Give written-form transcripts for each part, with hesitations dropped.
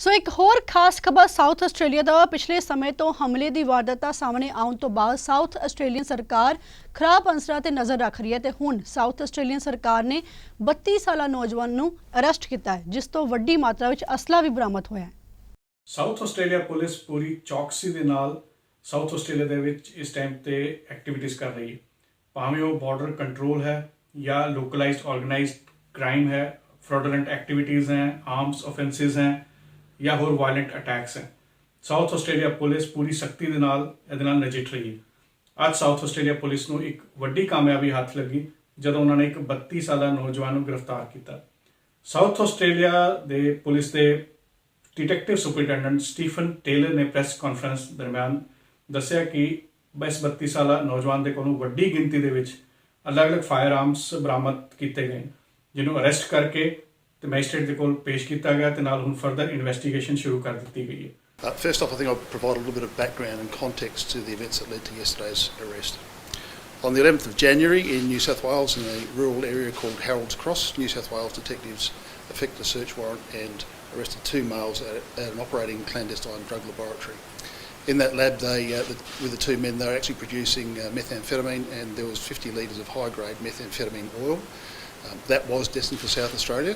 ਸੋ ਇੱਕ ਹੋਰ ਖਾਸ ਖਬਰ ਸਾਊਥ ਆਸਟ੍ਰੇਲੀਆ ਦਾ ਪਿਛਲੇ ਸਮੇਂ ਤੋਂ ਹਮਲੇ ਦੀ ਵਾਰਦਾਤਾਂ ਸਾਹਮਣੇ ਆਉਣ ਤੋਂ ਬਾਅਦ ਸਾਊਥ ਆਸਟ੍ਰੇਲੀਅਨ ਸਰਕਾਰ ਖਰਾਬ ਅੰਸਰਾਂ ਤੇ ਨਜ਼ਰ ਰੱਖ ਰਹੀ ਹੈ ਤੇ ਹੁਣ ਸਾਊਥ ਆਸਟ੍ਰੇਲੀਅਨ ਸਰਕਾਰ ਨੇ 32 ਸਾਲਾ ਨੌਜਵਾਨ ਨੂੰ ਅਰੈਸਟ ਕੀਤਾ ਹੈ, ਜਿਸ ਤੋਂ ਵੱਡੀ ਮਾਤਰਾ ਵਿੱਚ ਅਸਲਾ ਵੀ ਬਰਾਮਦ ਹੋਇਆ ਹੈ। ਸਾਊਥ ਆਸਟ੍ਰੇਲੀਆ ਪੁਲਿਸ ਪੂਰੀ ਚੌਕਸੀ ਦੇ ਨਾਲ ਸਾਊਥ ਆਸਟ੍ਰੇਲੀਆ ਦੇ ਵਿੱਚ ਇਸ ਟਾਈਮ ਤੇ ਐਕਟੀਵਿਟੀਜ਼ ਕਰ ਰਹੀ ਹੈ, ਭਾਵੇਂ ਉਹ ਬਾਰਡਰ ਕੰਟਰੋਲ है या लोकलाइज्ड ऑर्गेनाइज्ड क्राइम है, फ्रॉडुलेंट एक्टिविटीज़ हैं, आर्म्स ऑफेंसिस हैं या होर वायलेंट अटैक्स हैं। साउथ आस्ट्रेलिया पुलिस पूरी सख्ती ਦੇ ਨਾਲ ਇਹਦੇ ਨਾਲ ਨਜਿੱਠ ਰਹੀ ਹੈ। ਅੱਜ ਸਾਊਥ ਆਸਟ੍ਰੇਲੀਆ ਪੁਲਿਸ ਨੂੰ ਇੱਕ ਵੱਡੀ ਕਾਮਯਾਬੀ ਹੱਥ ਲੱਗੀ ਜਦੋਂ ਉਹਨਾਂ ਨੇ ਇੱਕ 32 ਸਾਲਾ ਨੌਜਵਾਨ ਨੂੰ ਗ੍ਰਿਫਤਾਰ ਕੀਤਾ। ਸਾਊਥ ਆਸਟ੍ਰੇਲੀਆ ਦੇ ਪੁਲਿਸ ਦੇ डिटेक्टिव सुपरिटेंडेंट स्टीफन टेलर ने प्रेस कॉन्फ्रेंस दरम्यान दस्सिया कि इस 32 साला नौजवान के कोलों वड्डी गिनती के अलग अलग फायर आर्म्स बरामद किए गए, जिन्होंने अरेस्ट करके मैजिस्ट्रेट के कोल पेश किया गया ते नाल हुण फर्दर इन्वेस्टिगेशन शुरू कर दी गई है। First off, I think I'll provide a little bit of background and context to the events that led to yesterday's arrest. On the 11th of January in New South Wales, in a rural area called Harold's Cross, New South Wales detectives effected a search warrant and arrested 2 males at an operating clandestine drug laboratory. In that lab, with the 2 men, they were actually producing methamphetamine, and there was 50 litres of high-grade methamphetamine oil. That was destined for South Australia,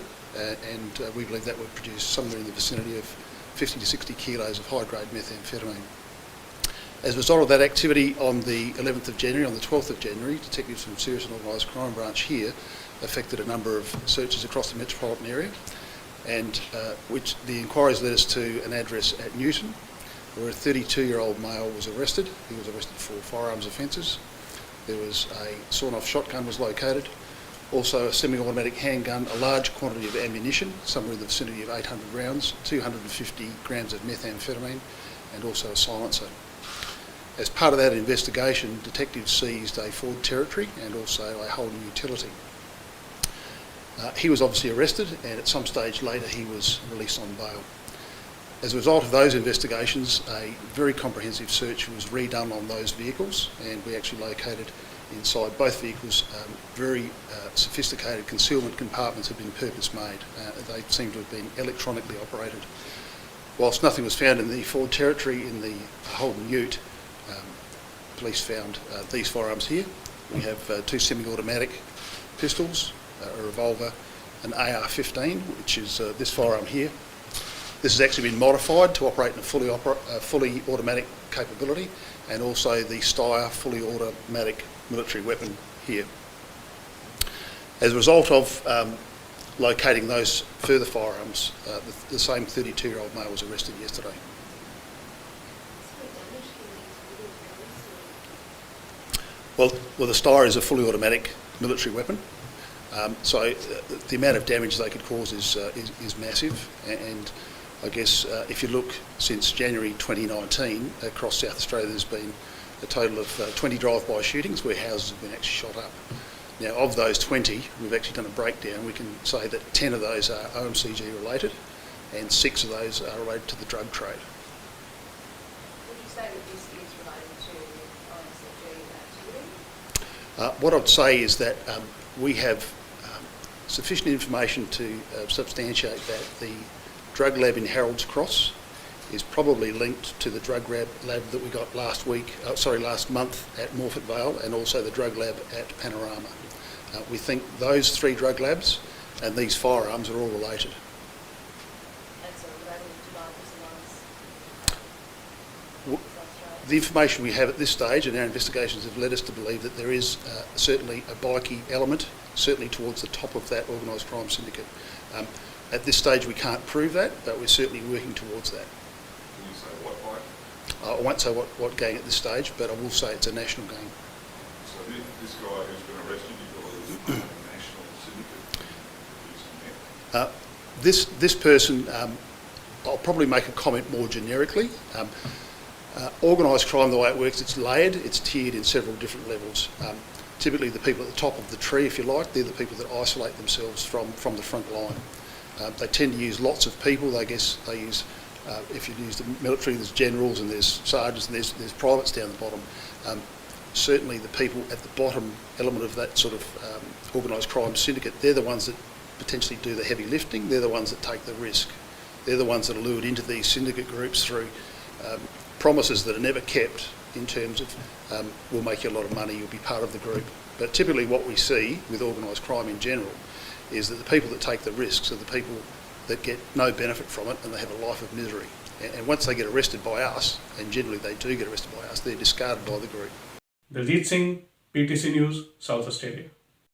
and we believe that would produce somewhere in the vicinity of 50 to 60 kilos of high-grade methamphetamine. As a result of that activity, on the 11th of January, on the 12th of January, detectives from Serious and Organised Crime Branch here effected a number of searches across the metropolitan area, and which the inquiries led us to an address at Newton, where a 32-year-old male was arrested. He was arrested for firearms offences. There was a sawn-off shotgun was located, also a semi-automatic handgun, a large quantity of ammunition, somewhere in the vicinity of 800 rounds, 250 grams of methamphetamine, and also a silencer. As part of that investigation, detectives seized a Ford Territory and also a Holden utility. He was obviously arrested, and at some stage later he was released on bail. As a result of those investigations, a very comprehensive search was redone on those vehicles, and we actually located inside both vehicles very sophisticated concealment compartments had been purpose made. They seem to have been electronically operated. Whilst nothing was found in the Ford Territory, in the Holden ute, police found these firearms here. We have 2 semi-automatic pistols, a revolver, an AR-15, which is this firearm here. This has actually been modified to operate in a fully automatic capability, and also the Steyr fully automatic military weapon here. As a result of locating those further firearms, the same 32-year-old male was arrested yesterday. Well, the Steyr is a fully automatic military weapon. So the amount of damage they could cause is massive, and I guess if you look since January 2019 across South Australia, there's been a total of 20 drive-by shootings where houses have been actually shot up. Now, of those 20, we've actually done a breakdown. We can say that 10 of those are OMCG related, and 6 of those are related to the drug trade. Would you say that this is related to OMCG activity? What I'd say is that we have sufficient information to substantiate that the drug lab in Harold's Cross is probably linked to the drug lab that we got last month at Morfett Vale, and also the drug lab at Panorama. We think those 3 drug labs and these firearms are all related. And so we're able to divide The information we have at this stage, and our investigations have led us to believe that there is certainly a bikie element, certainly towards the top of that organised crime syndicate. At this stage we can't prove that, but we're certainly working towards that. Can you say what bike? I won't say what gang at this stage, but I will say it's a national gang. So this guy who's been arrested, you believe is a national syndicate? This person, I'll probably make a comment more generically. Organised crime, the way it works, it's layered, it's tiered in several different levels. Typically the people at the top of the tree, if you like, they're the people that isolate themselves from the front line. They tend to use lots of people. I guess they use, if you use the military, there's generals and there's sergeants and there's privates down the bottom. Certainly the people at the bottom element of that sort of organised crime syndicate, they're the ones that potentially do the heavy lifting, they're the ones that take the risk. They're the ones that are lured into these syndicate groups through promises that are never kept in terms of we'll make you a lot of money, you'll be part of the group. But typically what we see with organised crime in general is that the people that take the risks are the people that get no benefit from it and they have a life of misery. And once they get arrested by us, and generally they do get arrested by us, they're discarded by the group. Daljit Singh, PTC News, South Australia.